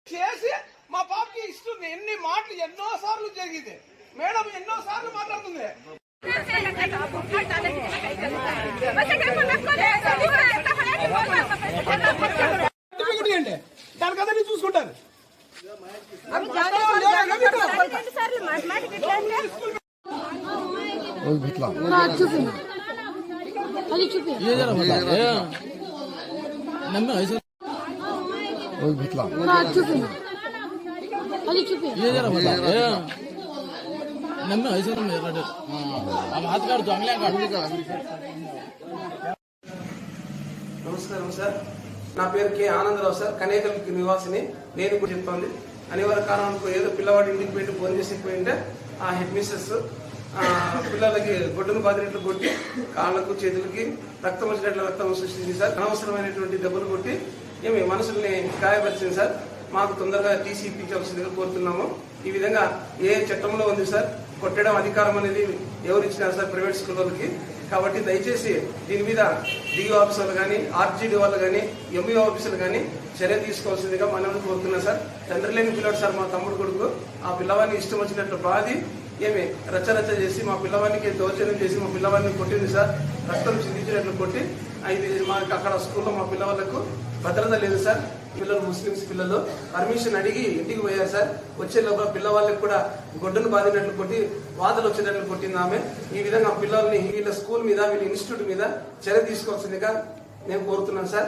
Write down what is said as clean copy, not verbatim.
చేసి మా పాపకి ఇస్తుంది. ఎన్ని మాటలు ఎన్నోసార్లు జరిగింది. మేడం ఎన్నోసార్లు మాట్లాడుతుంది. దానికదా నేను చూసుకుంటాను. నమస్కారం సార్, నా పేరు కె ఆనందరావు సార్, కనేకల్ నివాసిని. నేను కూడా చెప్తోంది అనివార్య కారణంతో ఏదో పిల్లవాడి ఇంటికి పెట్టి ఫోన్ చేసి పోయింటే ఆ హెడ్ మిస్సెస్ పిల్లలకి గొడ్డును బాదినట్లు కొట్టి కాళ్ళకు చేతులకి రక్తం వచ్చినట్లు రక్తం సృష్టించింది సార్. అనవసరమైనటువంటి దెబ్బలు కొట్టి ఏమి మనసుల్ని గాయపరిచింది సార్. మాకు తొందరగా టీసీ ఇప్పించవలసిందిగా కోరుతున్నాము. ఈ విధంగా ఏ చట్టంలో ఉంది సార్ కొట్టడం అధికారం అనేది ఎవరు ఇచ్చినారు సార్ ప్రైవేట్ స్కూల్ వాళ్ళకి. కాబట్టి దయచేసి దీని మీద డిఓ ఆఫీసర్లు కానీ, ఆర్జీడీ వాళ్ళు కానీ, ఎంఈఓ ఆఫీసర్లు కానీ చర్య తీసుకోవాల్సిందిగా మనం కోరుతున్నాం సార్. తండ్రి లేని పిల్లడు సార్ మా తమ్ముడు కొడుకు. ఆ పిల్లవాడిని ఇష్టం వచ్చినట్లు బాధి ఏమి రచ్చరచ్చ చేసి మా పిల్లవాడికి దౌర్జన్యం చేసి మా పిల్లవాడిని కొట్టింది సార్. రక్తం చిందించినట్లు కొట్టి ఇది మాకు అక్కడ స్కూల్లో మా పిల్లవాళ్ళకు భద్రత లేదు సార్. పిల్లలు ముస్లింస్ పిల్లలు పర్మిషన్ అడిగి ఇంటికి పోయారు సార్. వచ్చే లోపల పిల్లవాళ్ళకి కూడా గొడ్డును బాధినట్లు కొట్టి వాదలు వచ్చేటట్లు కొట్టింది ఆమె. ఈ విధంగా పిల్లల్ని వీళ్ళ స్కూల్ మీద వీళ్ళ ఇన్స్టిట్యూట్ మీద చర్య తీసుకోవాల్సిందిగా నేను కోరుతున్నాను సార్.